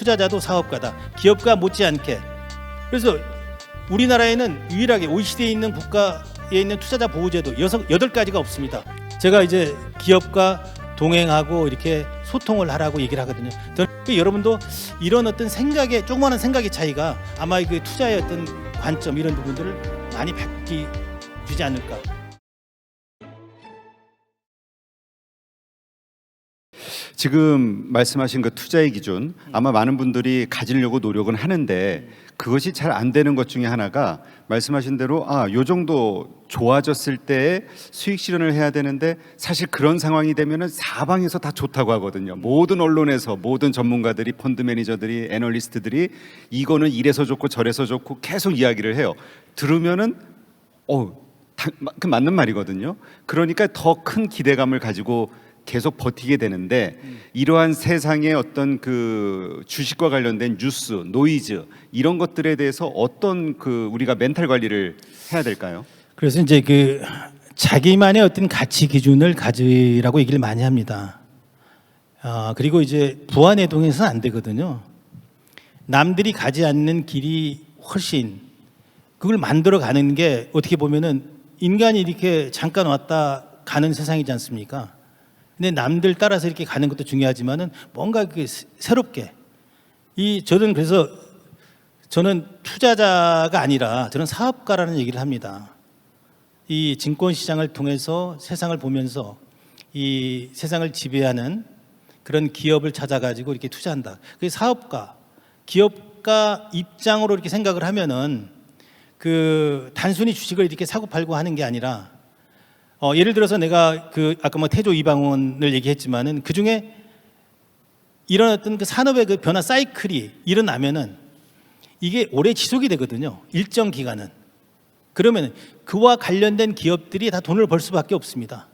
투자자도 사업가다. 기업가 못지않게. 그래서 우리나라에는 유일하게 OECD에 있는 국가에 있는 투자자 보호제도 8가지가 없습니다. 제가 이제 기업과 동행하고 이렇게 소통을 하라고 얘기를 하거든요. 여러분도 이런 어떤 생각의 조그마한 생각의 차이가 아마 그 투자의 어떤 관점 이런 부분들을 많이 바뀌지 않을까. 지금 말씀하신 그 투자의 기준 아마 많은 분들이 가지려고 노력은 하는데 그것이 잘 안 되는 것 중에 하나가 말씀하신 대로 요 정도 좋아졌을 때 수익 실현을 해야 되는데 사실 그런 상황이 되면은 사방에서 다 좋다고 하거든요. 모든 언론에서 모든 전문가들이 펀드 매니저들이 애널리스트들이 이거는 이래서 좋고 저래서 좋고 계속 이야기를 해요. 들으면은 그 맞는 말이거든요. 그러니까 더 큰 기대감을 가지고 계속 버티게 되는데 이러한 세상의 어떤 그 주식과 관련된 뉴스, 노이즈 이런 것들에 대해서 어떤 그 우리가 멘탈 관리를 해야 될까요? 그래서 이제 그 자기만의 어떤 가치 기준을 가지라고 얘기를 많이 합니다. 그리고 이제 부안해동해서는 안 되거든요. 남들이 가지 않는 길이 훨씬 그걸 만들어 가는 게 어떻게 보면은 인간이 이렇게 잠깐 왔다 가는 세상이지 않습니까? 근데 남들 따라서 이렇게 가는 것도 중요하지만은 뭔가 그 새롭게 그래서 저는 투자자가 아니라 저는 사업가라는 얘기를 합니다. 이 증권 시장을 통해서 세상을 보면서 이 세상을 지배하는 그런 기업을 찾아가지고 이렇게 투자한다. 그 사업가, 기업가 입장으로 이렇게 생각을 하면은 그 단순히 주식을 이렇게 사고 팔고 하는 게 아니라 예를 들어서 내가 아까 뭐 태조 이방원을 얘기했지만은 그 중에 이런 어떤 그 산업의 그 변화 사이클이 일어나면은 이게 오래 지속이 되거든요. 일정 기간은. 그러면 그와 관련된 기업들이 다 돈을 벌 수밖에 없습니다.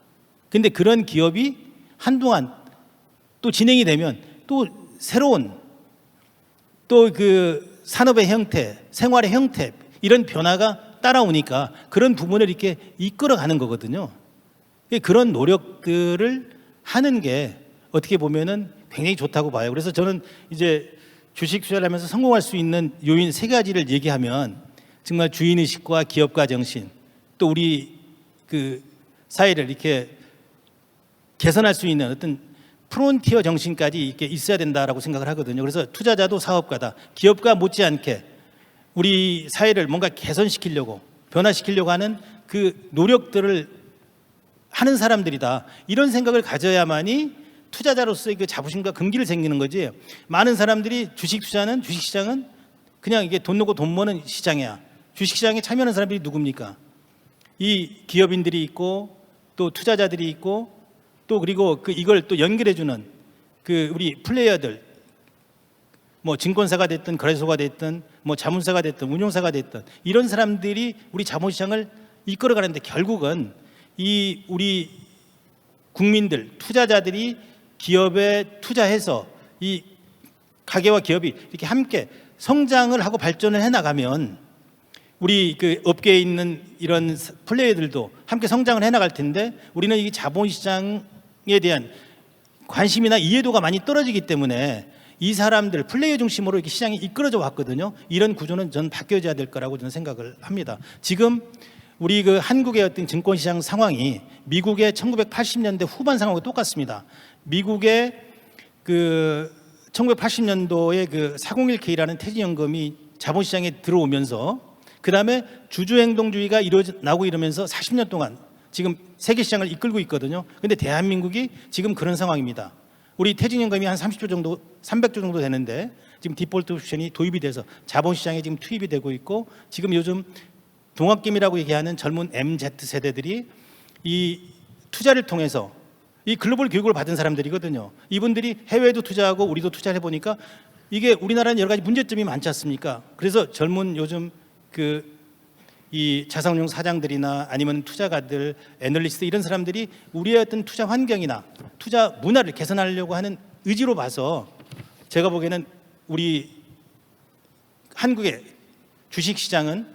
근데 그런 기업이 한동안 또 진행이 되면 또 새로운 또 그 산업의 형태, 생활의 형태 이런 변화가 따라오니까 그런 부분을 이렇게 이끌어가는 거거든요. 그런 노력들을 하는 게 어떻게 보면은 굉장히 좋다고 봐요. 그래서 저는 이제 주식 투자를 하면서 성공할 수 있는 요인 3가지를 얘기하면 정말 주인의식과 기업가 정신 또 우리 그 사회를 이렇게 개선할 수 있는 어떤 프론티어 정신까지 이렇게 있어야 된다라고 생각을 하거든요. 그래서 투자자도 사업가다. 기업가 못지않게 우리 사회를 뭔가 개선시키려고 변화시키려고 하는 그 노력들을 하는 사람들이다. 이런 생각을 가져야만이 투자자로서의 그 자부심과 긍기를 생기는 거지. 많은 사람들이 주식시장은 그냥 이게 돈 넣고 돈 버는 시장이야. 주식시장에 참여하는 사람들이 누굽니까? 이 기업인들이 있고 또 투자자들이 있고 또 그리고 이걸 또 연결해주는 그 우리 플레이어들 뭐 증권사가 됐든 거래소가 됐든 뭐 자문사가 됐든 운용사가 됐든 이런 사람들이 우리 자본시장을 이끌어가는데 결국은 이 우리 국민들 투자자들이 기업에 투자해서 이 가게와 기업이 이렇게 함께 성장을 하고 발전을 해나가면 우리 그 업계에 있는 이런 플레이어들도 함께 성장을 해나갈 텐데 우리는 이 자본시장에 대한 관심이나 이해도가 많이 떨어지기 때문에 이 사람들 플레이어 중심으로 이렇게 시장이 이끌어져 왔거든요. 이런 구조는 저는 바뀌어져야 될 거라고 저는 생각을 합니다. 지금 우리 그 한국의 어떤 증권시장 상황이 미국의 1980년대 후반 상황과 똑같습니다. 미국의 그 1980년도에 그 401K라는 퇴직연금이 자본시장에 들어오면서 그 다음에 주주행동주의가 나고 이러면서 40년 동안 지금 세계 시장을 이끌고 있거든요. 근데 대한민국이 지금 그런 상황입니다. 우리 퇴직연금이 한 30조 정도, 300조 정도 되는데 지금 디폴트 옵션이 도입이 돼서 자본시장에 지금 투입이 되고 있고 지금 요즘 동학개미라고 얘기하는 젊은 MZ세대들이 이 투자를 통해서 이 글로벌 교육을 받은 사람들이거든요. 이분들이 해외에도 투자하고 우리도 투자를 해보니까 이게 우리나라는 여러 가지 문제점이 많지 않습니까? 그래서 젊은 요즘 이 자산운용 사장들이나 아니면 투자가들, 애널리스트 이런 사람들이 우리의 어떤 투자 환경이나 투자 문화를 개선하려고 하는 의지로 봐서 제가 보기에는 우리 한국의 주식시장은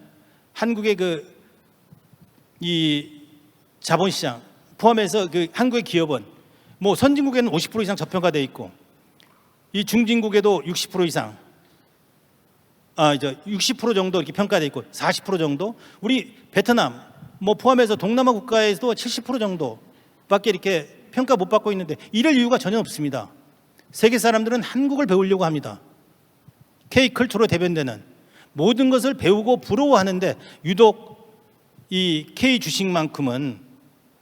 한국의 이 자본시장 포함해서 한국의 기업은 뭐 선진국에는 50% 이상 저평가되어 있고 이 중진국에도 60% 이상, 이제 60% 정도 이렇게 평가돼 있고 40% 정도, 우리 베트남 뭐 포함해서 동남아 국가에서도 70% 정도밖에 이렇게 평가 못 받고 있는데 이럴 이유가 전혀 없습니다. 세계 사람들은 한국을 배우려고 합니다. K컬처로 대변되는 모든 것을 배우고 부러워하는데 유독 이 K 주식만큼은,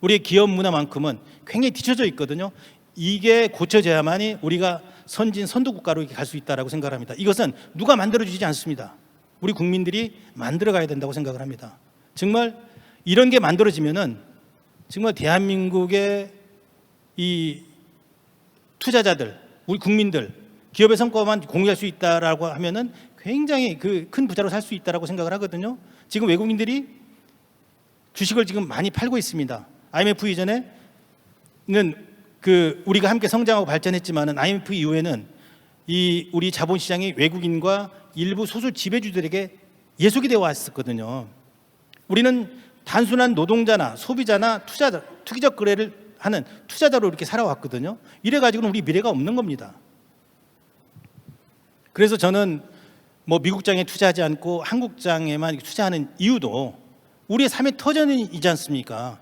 우리의 기업 문화만큼은 굉장히 뒤쳐져 있거든요. 이게 고쳐져야만이 우리가 선진 선도 국가로 이렇게 갈 수 있다라고 생각을 합니다. 이것은 누가 만들어 주지 않습니다. 우리 국민들이 만들어 가야 된다고 생각을 합니다. 정말 이런 게 만들어지면은 정말 대한민국의 이 투자자들, 우리 국민들, 기업의 성과만 공유할 수 있다라고 하면은 굉장히 그 큰 부자로 살 수 있다라고 생각을 하거든요. 지금 외국인들이 주식을 지금 많이 팔고 있습니다. IMF 이전에는 우리가 함께 성장하고 발전했지만은 IMF 이후에는 이 우리 자본시장이 외국인과 일부 소수 지배주들에게 예속이 되어 왔었거든요. 우리는 단순한 노동자나 소비자나 투자자, 투기적 거래를 하는 투자자로 이렇게 살아왔거든요. 이래가지고는 우리 미래가 없는 겁니다. 그래서 저는 뭐 미국장에 투자하지 않고 한국장에만 투자하는 이유도 우리의 삶의 터전이지 않습니까?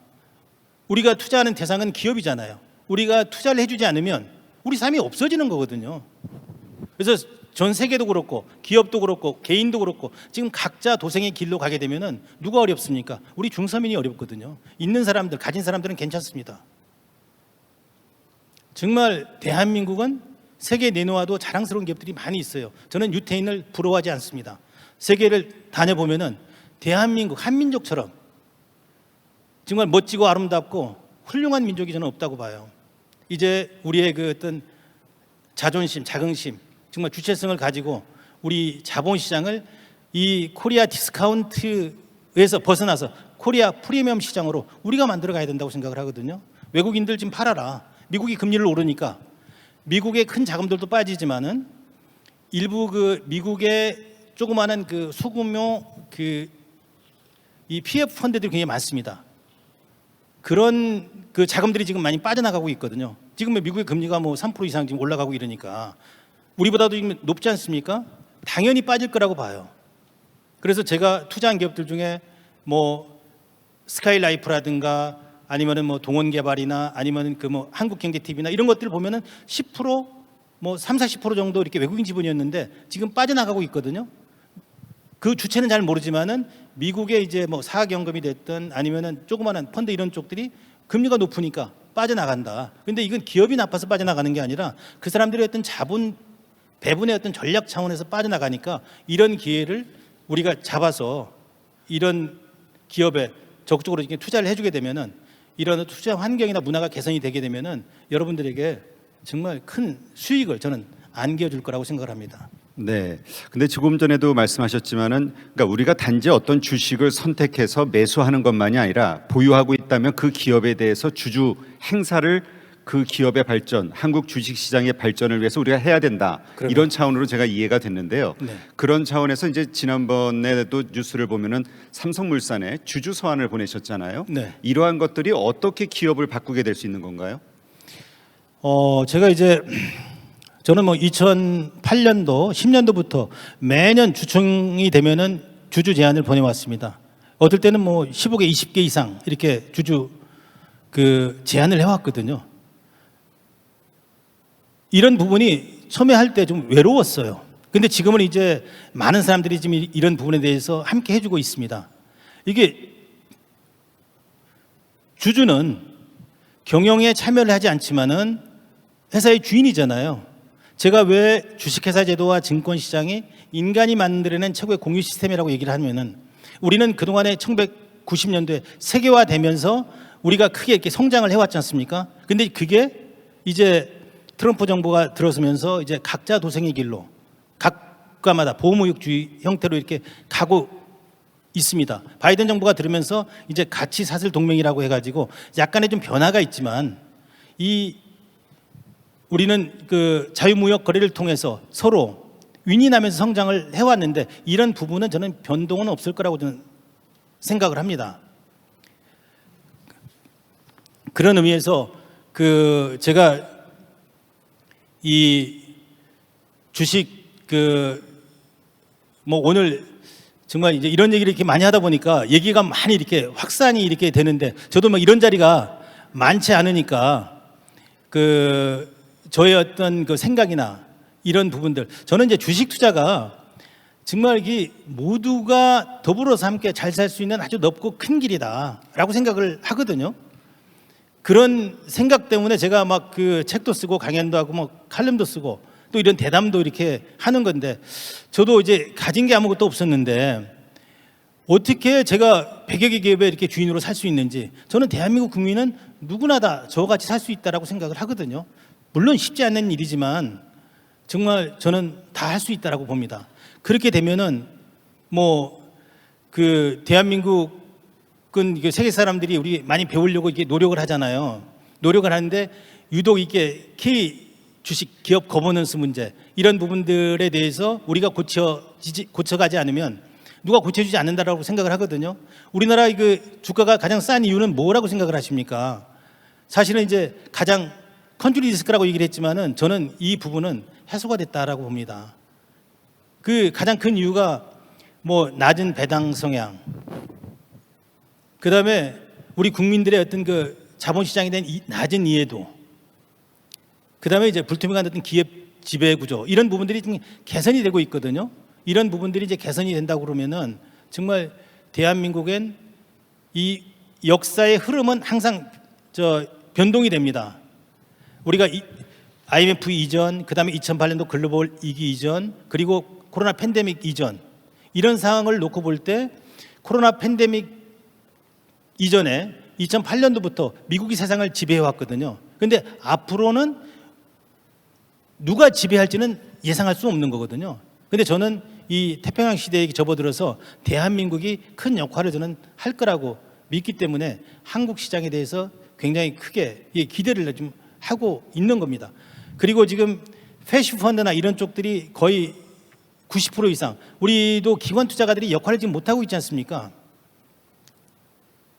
우리가 투자하는 대상은 기업이잖아요. 우리가 투자를 해주지 않으면 우리 삶이 없어지는 거거든요. 그래서 전 세계도 그렇고 기업도 그렇고 개인도 그렇고 지금 각자 도생의 길로 가게 되면은 누가 어렵습니까? 우리 중서민이 어렵거든요. 있는 사람들, 가진 사람들은 괜찮습니다. 정말 대한민국은 세계에 내놓아도 자랑스러운 기업들이 많이 있어요. 저는 유태인을 부러워하지 않습니다. 세계를 다녀보면은 대한민국, 한민족처럼 정말 멋지고 아름답고 훌륭한 민족이 저는 없다고 봐요. 이제 우리의 그 어떤 자존심, 자긍심, 정말 주체성을 가지고 우리 자본시장을 이 코리아 디스카운트에서 벗어나서 코리아 프리미엄 시장으로 우리가 만들어 가야 된다고 생각을 하거든요. 외국인들 지금 팔아라. 미국이 금리를 오르니까 미국의 큰 자금들도 빠지지만은 일부 그 미국의 조그마한 그 소규모 이 PF 펀드들이 굉장히 많습니다. 그런 그 자금들이 지금 많이 빠져나가고 있거든요. 지금 미국의 금리가 뭐 3% 이상 지금 올라가고 이러니까 우리보다도 지금 높지 않습니까? 당연히 빠질 거라고 봐요. 그래서 제가 투자한 기업들 중에 뭐 스카이라이프라든가 아니면은 뭐 동원개발이나 아니면은 그 뭐 한국경제TV나 이런 것들 보면은 10% 뭐 30-40% 정도 이렇게 외국인 지분이었는데 지금 빠져나가고 있거든요. 그 주체는 잘 모르지만은 미국의 이제 뭐 사학연금이 됐든 아니면은 조그마한 펀드 이런 쪽들이 금리가 높으니까 빠져나간다. 근데 이건 기업이 나빠서 빠져나가는 게 아니라 그 사람들의 어떤 자본 배분의 어떤 전략 차원에서 빠져나가니까 이런 기회를 우리가 잡아서 이런 기업에 적극적으로 이렇게 투자를 해주게 되면은 이런 투자 환경이나 문화가 개선이 되게 되면은 여러분들에게 정말 큰 수익을 저는 안겨줄 거라고 생각을 합니다. 네. 근데 조금 전에도 말씀하셨지만은 그러니까 우리가 단지 어떤 주식을 선택해서 매수하는 것만이 아니라 보유하고 있다면 그 기업에 대해서 주주 행사를 그 기업의 발전, 한국 주식 시장의 발전을 위해서 우리가 해야 된다. 그러면. 이런 차원으로 제가 이해가 됐는데요. 네. 그런 차원에서 이제 지난번에도 뉴스를 보면은 삼성물산에 주주 서한을 보내셨잖아요. 네. 이러한 것들이 어떻게 기업을 바꾸게 될 수 있는 건가요? 제가 이제 저는 뭐 2008년도, 10년도부터 매년 주총이 되면은 주주 제안을 보내왔습니다. 어떨 때는 뭐 15개, 20개 이상 이렇게 주주 그 제안을 해왔거든요. 이런 부분이 처음에 할 때 좀 외로웠어요. 근데 지금은 이제 많은 사람들이 지금 이런 부분에 대해서 함께 해주고 있습니다. 이게 주주는 경영에 참여를 하지 않지만은 회사의 주인이잖아요. 제가 왜 주식회사 제도와 증권시장이 인간이 만들어낸 최고의 공유 시스템이라고 얘기를 하면은 우리는 그동안에 1990년도에 세계화되면서 우리가 크게 이렇게 성장을 해왔지 않습니까? 근데 그게 이제 트럼프 정부가 들어서면서 이제 각자 도생의 길로 각과마다 보호무역주의 형태로 이렇게 가고 있습니다. 바이든 정부가 들으면서 이제 가치 사슬 동맹이라고 해가지고 약간의 좀 변화가 있지만 우리는 그 자유무역 거래를 통해서 서로 윈윈하면서 성장을 해왔는데 이런 부분은 저는 변동은 없을 거라고 저는 생각을 합니다. 그런 의미에서 제가 이 주식 뭐 오늘 정말 이제 이런 얘기를 이렇게 많이 하다 보니까 얘기가 많이 이렇게 확산이 이렇게 되는데 저도 막 이런 자리가 많지 않으니까 저의 어떤 그 생각이나 이런 부분들 저는 이제 주식 투자가 정말 이게 모두가 더불어서 함께 잘 살 수 있는 아주 넓고 큰 길이다라고 생각을 하거든요. 그런 생각 때문에 제가 막 그 책도 쓰고 강연도 하고 뭐 칼럼도 쓰고 또 이런 대담도 이렇게 하는 건데 저도 이제 가진 게 아무것도 없었는데 어떻게 제가 100여 개 기업의 이렇게 주인으로 살 수 있는지 저는 대한민국 국민은 누구나 다 저같이 살 수 있다라고 생각을 하거든요. 물론 쉽지 않은 일이지만 정말 저는 다 할 수 있다라고 봅니다. 그렇게 되면은 뭐 대한민국은 이게 세계 사람들이 우리 많이 배우려고 이게 노력을 하잖아요. 노력을 하는데 유독 이게 K 주식 기업 거버넌스 문제 이런 부분들에 대해서 우리가 고쳐가지 않으면 누가 고쳐주지 않는다라고 생각을 하거든요. 우리나라 주가가 가장 싼 이유는 뭐라고 생각을 하십니까? 사실은 이제 가장 컨트리 리스크라고 얘기를 했지만은 저는 이 부분은 해소가 됐다라고 봅니다. 가장 큰 이유가 뭐 낮은 배당 성향, 그 다음에 우리 국민들의 어떤 자본시장에 대한 낮은 이해도, 그 다음에 이제 불투명한 어떤 기업 지배 구조 이런 부분들이 좀 개선이 되고 있거든요. 이런 부분들이 이제 개선이 된다고 그러면은 정말 대한민국엔 이 역사의 흐름은 항상 변동이 됩니다. 우리가 IMF 이전, 그 다음에 2008년도 글로벌 위기 이전, 그리고 코로나 팬데믹 이전 이런 상황을 놓고 볼 때 코로나 팬데믹 이전에 2008년도부터 미국이 세상을 지배해 왔거든요. 그런데 앞으로는 누가 지배할지는 예상할 수 없는 거거든요. 그런데 저는 이 태평양 시대에 접어들어서 대한민국이 큰 역할을 저는 할 거라고 믿기 때문에 한국 시장에 대해서 굉장히 크게 기대를 좀 하고 있는 겁니다. 그리고 지금 패시펀드나 이런 쪽들이 거의 90% 이상 우리도 기관 투자가들이 역할을 지금 못하고 있지 않습니까?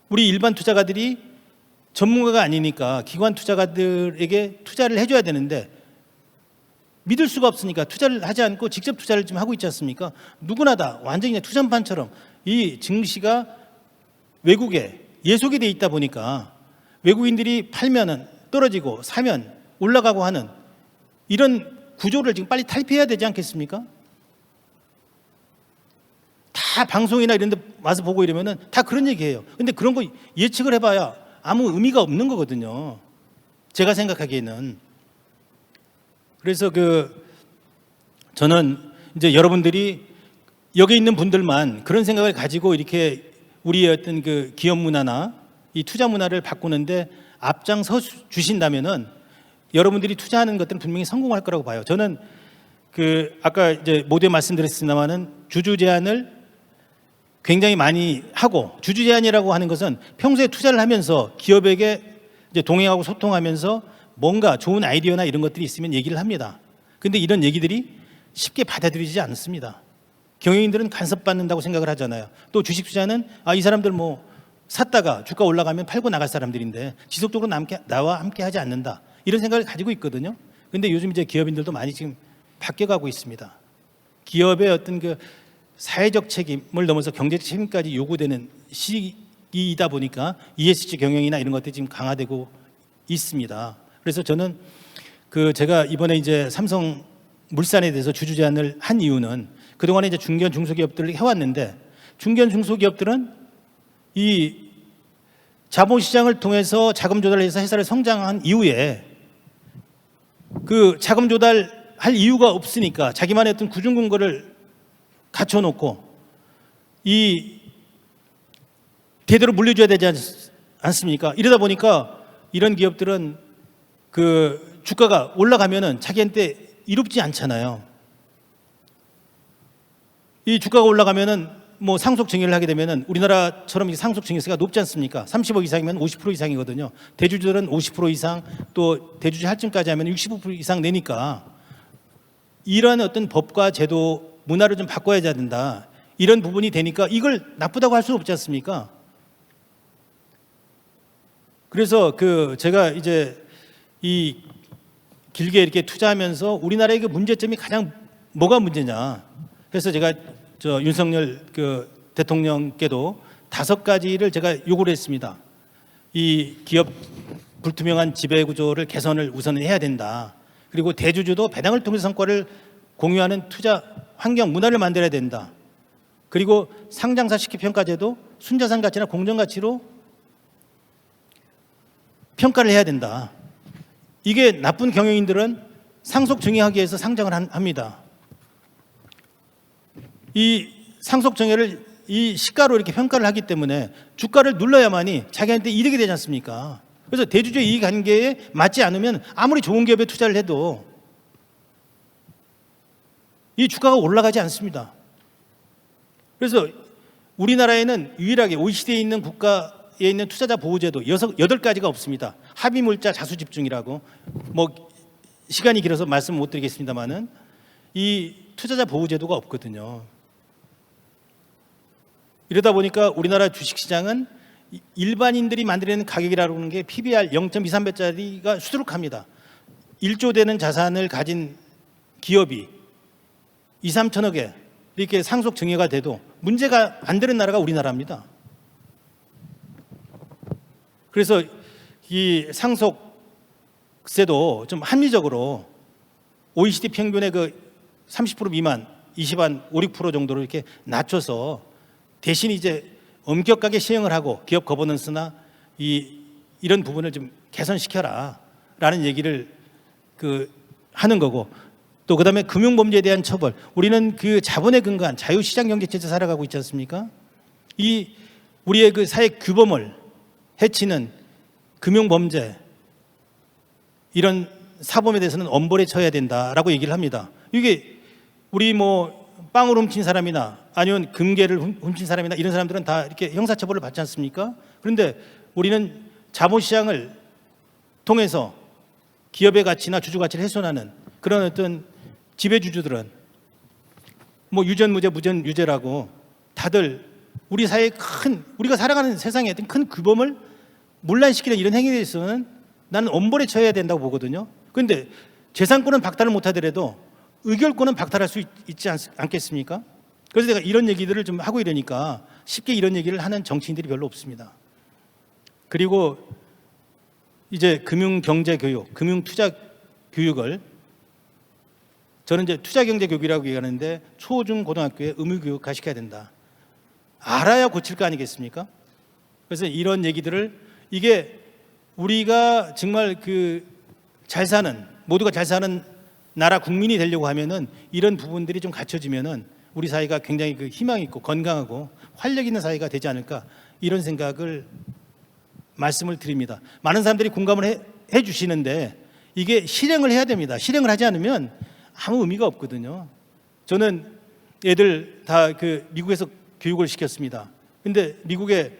우리 일반 투자가들이 전문가가 아니니까 기관 투자가들에게 투자를 해줘야 되는데 믿을 수가 없으니까 투자를 하지 않고 직접 투자를 좀 하고 있지 않습니까? 누구나 다 완전히 그냥 투자판처럼 이 증시가 외국에 예속이 돼 있다 보니까 외국인들이 팔면은 떨어지고 사면 올라가고 하는 이런 구조를 지금 빨리 탈피해야 되지 않겠습니까? 다 방송이나 이런 데 와서 보고 이러면은 다 그런 얘기해요. 근데 그런 거 예측을 해봐야 아무 의미가 없는 거거든요. 제가 생각하기에는. 그래서 저는 이제 여러분들이 여기 있는 분들만 그런 생각을 가지고 이렇게 우리의 어떤 기업 문화나 이 투자 문화를 바꾸는데 앞장서 주신다면은 여러분들이 투자하는 것들은 분명히 성공할 거라고 봐요. 저는 아까 이제 모두에 말씀드렸습니다만은 주주 제한을 굉장히 많이 하고, 주주 제한이라고 하는 것은 평소에 투자를 하면서 기업에게 이제 동행하고 소통하면서 뭔가 좋은 아이디어나 이런 것들이 있으면 얘기를 합니다. 근데 이런 얘기들이 쉽게 받아들이지 않습니다. 경영인들은 간섭받는다고 생각을 하잖아요. 또 주식 투자는 이 사람들 뭐 샀다가 주가 올라가면 팔고 나갈 사람들인데 지속적으로 나와 함께 하지 않는다. 이런 생각을 가지고 있거든요. 근데 요즘 이제 기업인들도 많이 지금 바뀌어가고 있습니다. 기업의 어떤 사회적 책임을 넘어서 경제적 책임까지 요구되는 시기이다 보니까 ESG 경영이나 이런 것들이 지금 강화되고 있습니다. 그래서 저는 제가 이번에 이제 삼성 물산에 대해서 주주 제한을 한 이유는 그동안에 이제 중견 중소기업들을 해왔는데 중견 중소기업들은 이 자본시장을 통해서 자금 조달을 해서 회사를 성장한 이후에 자금 조달할 이유가 없으니까 자기만의 어떤 구중 근거를 갖춰놓고 대대로 물려줘야 되지 않습니까? 이러다 보니까 이런 기업들은 주가가 올라가면은 자기한테 이롭지 않잖아요. 이 주가가 올라가면은 뭐 상속 증여를 하게 되면은 우리나라처럼 상속 증여세가 높지 않습니까? 30억 이상이면 50% 이상이거든요. 대주주들은 50% 이상, 또 대주주 할증까지 하면 65% 이상 내니까 이러한 어떤 법과 제도 문화를 좀 바꿔야 된다. 이런 부분이 되니까 이걸 나쁘다고 할 수는 없지 않습니까? 그래서 제가 이제 이 길게 이렇게 투자하면서 우리나라의 문제점이 가장 뭐가 문제냐? 그래서 제가 윤석열 대통령께도 5가지를 제가 요구를 했습니다. 이 기업 불투명한 지배 구조를 개선을 우선 해야 된다. 그리고 대주주도 배당을 통해서 성과를 공유하는 투자 환경 문화를 만들어야 된다. 그리고 상장사 식기평가제도 순자산 가치나 공정 가치로 평가를 해야 된다. 이게 나쁜 경영인들은 상속 증여하기 위해서 상장을 합니다. 이 상속 증여를 이 시가로 이렇게 평가를 하기 때문에 주가를 눌러야만이 자기한테 이득이 되지 않습니까? 그래서 대주주의 이익 관계에 맞지 않으면 아무리 좋은 기업에 투자를 해도 이 주가가 올라가지 않습니다. 그래서 우리나라에는 유일하게 OECD에 있는 국가에 있는 투자자 보호제도 8가지가 없습니다. 합의물자 자수집중이라고 뭐 시간이 길어서 말씀 못 드리겠습니다만은 이 투자자 보호제도가 없거든요. 이러다 보니까 우리나라 주식시장은 일반인들이 만들어내는 가격이라고 하는 게 PBR 0.23배짜리가 수두룩합니다. 1조 되는 자산을 가진 기업이 2, 3천억에 이렇게 상속 증여가 돼도 문제가 안 되는 나라가 우리나라입니다. 그래서 이 상속세도 좀 합리적으로 OECD 평균의 30% 미만, 20한 5, 6% 정도로 이렇게 낮춰서 대신 이제 엄격하게 시행을 하고 기업 거버넌스나 이런 부분을 좀 개선시켜라라는 얘기를 하는 거고, 또 그다음에 금융범죄에 대한 처벌. 우리는 그 자본에 근거한 자유시장 경제 체제 살아가고 있지 않습니까? 우리의 그 사회 규범을 해치는 금융범죄, 이런 사범에 대해서는 엄벌에 처해야 된다라고 얘기를 합니다. 이게 우리 빵을 훔친 사람이나 아니면 금괴를 훔친 사람이나 이런 사람들은 다 이렇게 형사처벌을 받지 않습니까? 그런데 우리는 자본시장을 통해서 기업의 가치나 주주 가치를 훼손하는 그런 어떤 지배주주들은 유전무죄, 무전유죄라고 다들 우리 사회의 우리가 살아가는 세상의 어떤 큰 규범을 문란시키는 이런 행위에 대해서는 나는 엄벌에 처해야 된다고 보거든요. 그런데 재산권은 박탈을 못하더라도 의결권은 박탈할 수 있지 않겠습니까? 그래서 내가 이런 얘기들을 좀 하고 이러니까 쉽게 이런 얘기를 하는 정치인들이 별로 없습니다. 그리고 이제 금융경제교육, 금융투자 교육을 저는 이제 투자경제교육이라고 얘기하는데 초, 중, 고등학교에 의무교육화 시켜야 된다. 알아야 고칠 거 아니겠습니까? 그래서 이런 얘기들을 이게 우리가 정말 잘 사는, 모두가 잘 사는 나라 국민이 되려고 하면은 이런 부분들이 좀 갖춰지면은 우리 사회가 굉장히 희망 있고 건강하고 활력 있는 사회가 되지 않을까, 이런 생각을 말씀을 드립니다. 많은 사람들이 공감을 해 주시는데 이게 실행을 해야 됩니다. 실행을 하지 않으면 아무 의미가 없거든요. 저는 애들 다 미국에서 교육을 시켰습니다. 근데 미국에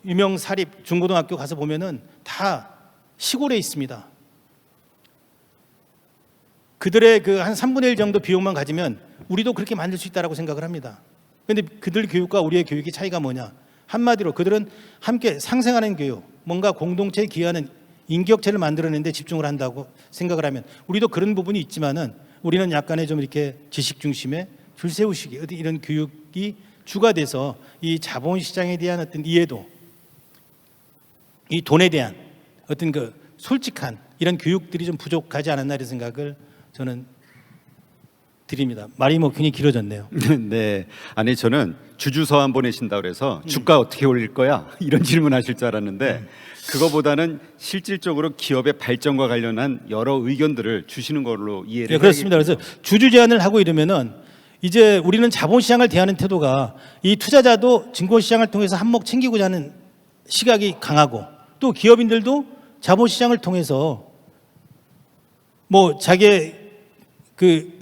유명 사립 중고등학교 가서 보면은 다 시골에 있습니다. 그들의 한 3분의 1 정도 비용만 가지면 우리도 그렇게 만들 수 있다라고 생각을 합니다. 그런데 그들 교육과 우리의 교육의 차이가 뭐냐? 한마디로 그들은 함께 상생하는 교육, 뭔가 공동체에 기여하는 인격체를 만들어내는 데 집중을 한다고 생각을 하면, 우리도 그런 부분이 있지만은 우리는 약간의 좀 이렇게 지식 중심의 줄 세우시기, 이런 교육이 주가 돼서 이 자본시장에 대한 어떤 이해도, 이 돈에 대한 어떤 솔직한 이런 교육들이 좀 부족하지 않았나 이런 생각을 저는 드립니다. 말이 굉장히 길어졌네요. 네, 아니 저는 주주서한 보내신다 그래서 주가 어떻게 올릴 거야 이런 질문하실 줄 알았는데 그거보다는 실질적으로 기업의 발전과 관련한 여러 의견들을 주시는 걸로 이해를 네, 그렇습니다. 그래서 주주 제한을 하고 이러면은 이제 우리는 자본시장을 대하는 태도가 이 투자자도 증권시장을 통해서 한몫 챙기고자 하는 시각이 강하고, 또 기업인들도 자본시장을 통해서 자기의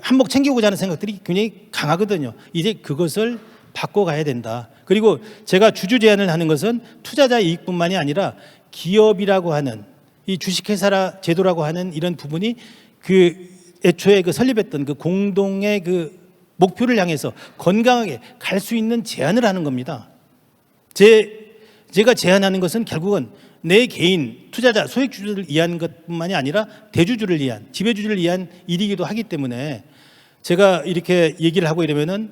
한몫 챙기고자 하는 생각들이 굉장히 강하거든요. 이제 그것을 바꿔가야 된다. 그리고 제가 주주 제한을 하는 것은 투자자 이익뿐만이 아니라 기업이라고 하는 이 주식회사 제도라고 하는 이런 부분이 애초에 설립했던 공동의 목표를 향해서 건강하게 갈 수 있는 제한을 하는 겁니다. 제가 제한하는 것은 결국은 내 개인 투자자 소액주주를 위한 것뿐만이 아니라 대주주를 위한, 지배주주를 위한 일이기도 하기 때문에 제가 이렇게 얘기를 하고 이러면은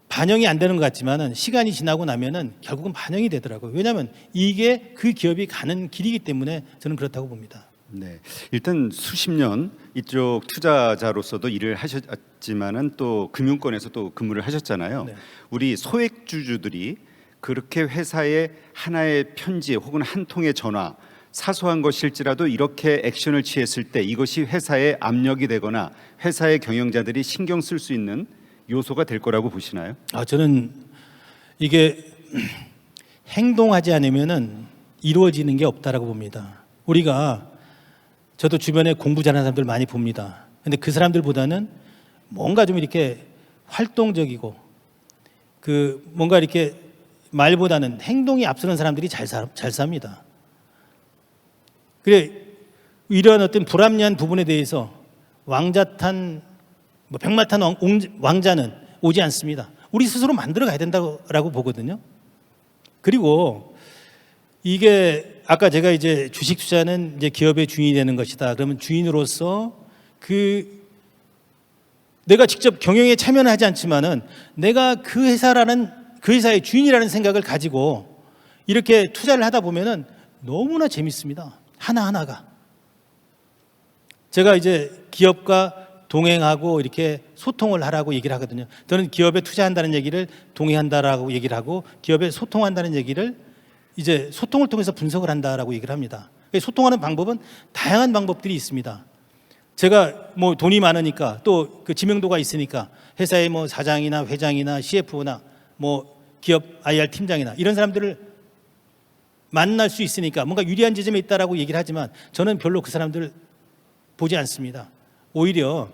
반영이 안 되는 것 같지만은 시간이 지나고 나면은 결국은 반영이 되더라고요. 왜냐하면 이게 그 기업이 가는 길이기 때문에 저는 그렇다고 봅니다. 네, 일단 수십 년 이쪽 투자자로서도 일을 하셨지만은 또 금융권에서 또 근무를 하셨잖아요. 네. 우리 소액주주들이 그렇게 회사의 하나의 편지 혹은 한 통의 전화 사소한 것일지라도 이렇게 액션을 취했을 때 이것이 회사에 압력이 되거나 회사의 경영자들이 신경 쓸 수 있는 요소가 될 거라고 보시나요? 저는 이게 행동하지 않으면은 이루어지는 게 없다라고 봅니다. 우리가 저도 주변에 공부 잘하는 사람들 많이 봅니다. 근데 그 사람들보다는 뭔가 좀 이렇게 활동적이고 그 뭔가 이렇게 말보다는 행동이 앞서는 사람들이 잘 삽니다. 그래 이런 어떤 불합리한 부분에 대해서 왕자탄 백마탄 왕자는 오지 않습니다. 우리 스스로 만들어 가야 된다고 보거든요. 그리고 이게 아까 제가 이제 주식 투자는 이제 기업의 주인이 되는 것이다. 그러면 주인으로서 내가 직접 경영에 참여는 하지 않지만은 내가 그 회사의 주인이라는 생각을 가지고 이렇게 투자를 하다 보면은 너무나 재밌습니다. 하나하나가. 제가 이제 기업과 동행하고 이렇게 소통을 하라고 얘기를 하거든요. 저는 기업에 투자한다는 얘기를 동행한다라고 얘기를 하고 기업에 소통한다는 얘기를 이제 소통을 통해서 분석을 한다라고 얘기를 합니다. 소통하는 방법은 다양한 방법들이 있습니다. 제가 뭐 돈이 많으니까 또 그 지명도가 있으니까 회사의 뭐 사장이나 회장이나 CFO나 뭐 기업 IR 팀장이나 이런 사람들을 만날 수 있으니까 뭔가 유리한 지점에 있다라고 얘기를 하지만 저는 별로 그 사람들을 보지 않습니다. 오히려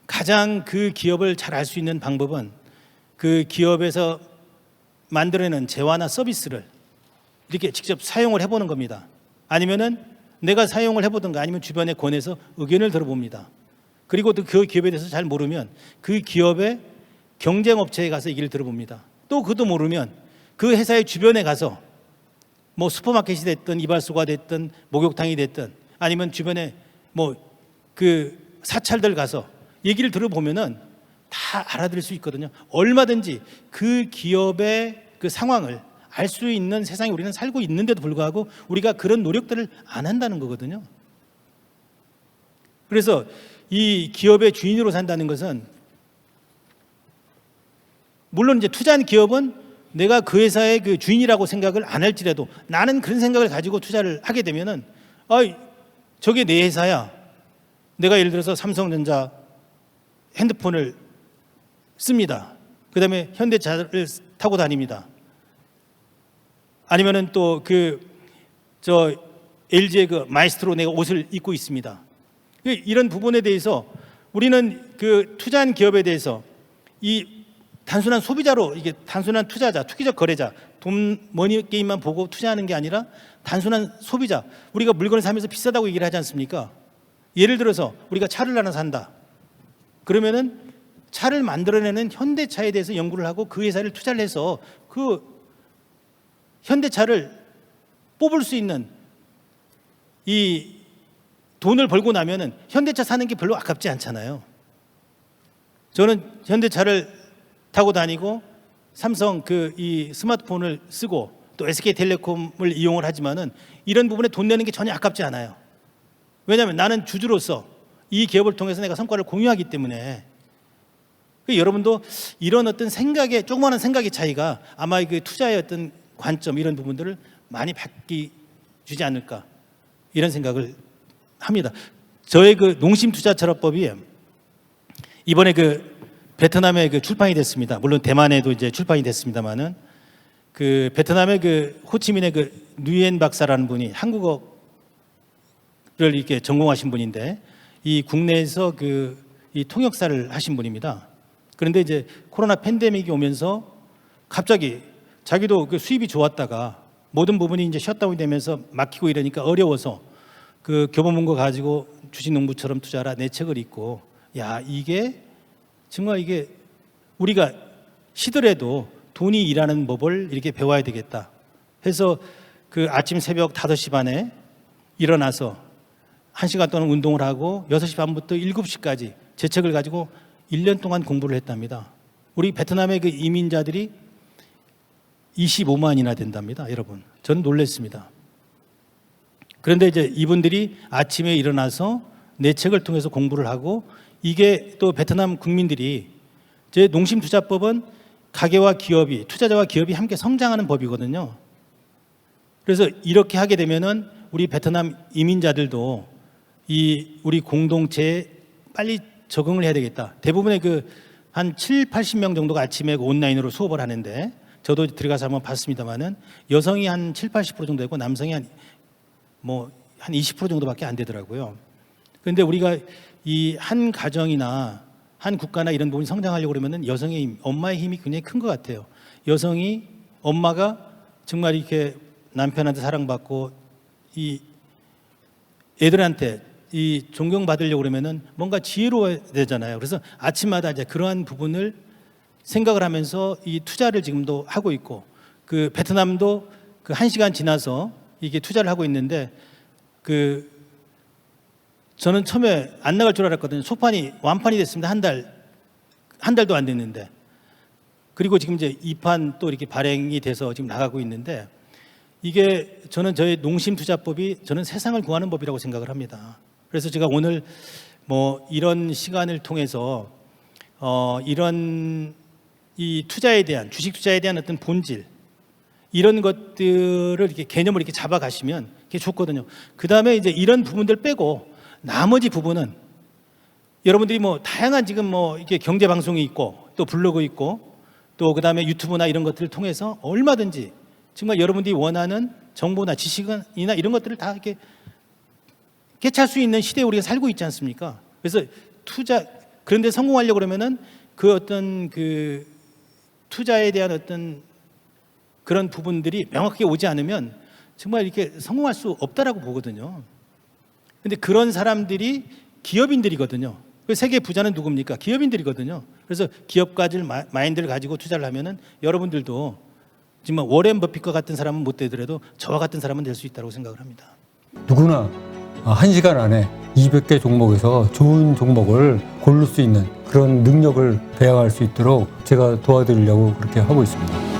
가장 그 기업을 잘 알 수 있는 방법은 그 기업에서 만들어내는 재화나 서비스를 이렇게 직접 사용을 해보는 겁니다. 아니면은 내가 사용을 해보든가 아니면 주변에 권해서 의견을 들어봅니다. 그리고 또 그 기업에 대해서 잘 모르면 그 기업의 경쟁업체에 가서 얘기를 들어봅니다. 또 그것도 모르면 그 회사의 주변에 가서 뭐 슈퍼마켓이 됐든 이발소가 됐든 목욕탕이 됐든 아니면 주변에 뭐 그 사찰들 가서 얘기를 들어보면은 다 알아들을 수 있거든요. 얼마든지 그 기업의 그 상황을 알 수 있는 세상에 우리는 살고 있는데도 불구하고 우리가 그런 노력들을 안 한다는 거거든요. 그래서 이 기업의 주인으로 산다는 것은 물론 이제 투자한 기업은 내가 그 회사의 그 주인이라고 생각을 안 할지라도 나는 그런 생각을 가지고 투자를 하게 되면은 저게 내 회사야. 내가 예를 들어서 삼성전자 핸드폰을 씁니다. 그다음에 현대차를 타고 다닙니다. 아니면은 또 LG의 그 마에스트로 내가 옷을 입고 있습니다. 이런 부분에 대해서 우리는 그 투자한 기업에 대해서 이 단순한 소비자로 이게 단순한 투자자, 투기적 거래자, 돈 머니 게임만 보고 투자하는 게 아니라 단순한 소비자. 우리가 물건을 사면서 비싸다고 얘기를 하지 않습니까? 예를 들어서 우리가 차를 하나 산다. 그러면은 차를 만들어내는 현대차에 대해서 연구를 하고 그 회사를 투자를 해서 그 현대차를 뽑을 수 있는 이 돈을 벌고 나면은 현대차 사는 게 별로 아깝지 않잖아요. 저는 현대차를 타고 다니고 삼성 이 스마트폰을 쓰고 또 SK텔레콤을 이용을 하지만은 이런 부분에 돈 내는 게 전혀 아깝지 않아요. 왜냐하면 나는 주주로서 이 기업을 통해서 내가 성과를 공유하기 때문에 여러분도 이런 어떤 생각의 조그마한 생각의 차이가 아마 그 투자의 어떤 관점 이런 부분들을 많이 바뀌주지 않을까 이런 생각을 합니다. 저의 그 농심투자철학법이 이번에 그 베트남에 그 출판이 됐습니다. 물론 대만에도 이제 출판이 됐습니다만은 그 베트남의 그 호치민의 그 누이엔 박사라는 분이 한국어를 이렇게 전공하신 분인데 이 국내에서 이 통역사를 하신 분입니다. 그런데 이제 코로나 팬데믹이 오면서 갑자기 자기도 그 수입이 좋았다가 모든 부분이 이제 셧다운이 되면서 막히고 이러니까 어려워서 그 교보문고 가지고 주식농부처럼 투자라 내 책을 읽고 야 이게 정말 이게 우리가 시들해도 돈이 일하는 법을 이렇게 배워야 되겠다 해서 그 아침 새벽 5시 반에 일어나서 1시간 동안 운동을 하고 6시 반부터 7시까지 제 책을 가지고 1년 동안 공부를 했답니다. 우리 베트남의 그 이민자들이 25만이나 된답니다, 여러분. 전 놀랐습니다. 그런데 이제 이분들이 아침에 일어나서 내 책을 통해서 공부를 하고, 이게 또 베트남 국민들이, 제 농심투자법은 가게와 기업이, 투자자와 기업이 함께 성장하는 법이거든요. 그래서 이렇게 하게 되면은 우리 베트남 이민자들도 이 우리 공동체에 빨리 적응을 해야 되겠다. 대부분의 그 한 7, 80명 정도가 아침에 온라인으로 수업을 하는데, 저도 들어가서 한번 봤습니다만은 여성이 한 7, 80% 정도 되고 남성이 한 20% 정도밖에 안 되더라고요. 그런데 우리가 이 한 가정이나 한 국가나 이런 부분이 성장하려고 그러면은 여성의 힘, 엄마의 힘이 굉장히 큰 것 같아요. 여성이, 엄마가 정말 이렇게 남편한테 사랑받고 이 애들한테 이 존경받으려고 그러면은 뭔가 지혜로워야 되잖아요. 그래서 아침마다 이제 그러한 부분을 생각을 하면서 이 투자를 지금도 하고 있고, 그 베트남도 그 1시간 지나서 이게 투자를 하고 있는데, 그 저는 처음에 안 나갈 줄 알았거든요. 초판이 완판이 됐습니다. 한 달도 안 됐는데. 그리고 지금 이제 2판 또 이렇게 발행이 돼서 지금 나가고 있는데, 이게 저는 저희 농심투자법이 저는 세상을 구하는 법이라고 생각을 합니다. 그래서 제가 오늘 뭐 이런 시간을 통해서 이런 이 투자에 대한, 주식 투자에 대한 어떤 본질, 이런 것들을 이렇게 개념을 이렇게 잡아가시면 그게 좋거든요. 그 다음에 이제 이런 부분들 빼고 나머지 부분은 여러분들이 뭐 다양한 지금 뭐 이렇게 경제 방송이 있고 또 블로그 있고 또 그 다음에 유튜브나 이런 것들을 통해서 얼마든지 정말 여러분들이 원하는 정보나 지식이나 이런 것들을 다 이렇게 깨찰 수 있는 시대에 우리가 살고 있지 않습니까? 그래서 그런데 성공하려고 그러면은 그 어떤 그 투자에 대한 어떤 그런 부분들이 명확하게 오지 않으면 정말 이렇게 성공할 수 없다라고 보거든요. 근데 그런 사람들이 기업인들이거든요. 세계 부자는 누굽니까? 기업인들이거든요. 그래서 기업 가질 마인드를 가지고 투자를 하면은 여러분들도 정말 워렌 버핏과 같은 사람은 못 되더라도 저와 같은 사람은 될 수 있다고 생각을 합니다. 누구나 1시간 안에 200개 종목에서 좋은 종목을 고를 수 있는 그런 능력을 배양할 수 있도록 제가 도와드리려고 그렇게 하고 있습니다.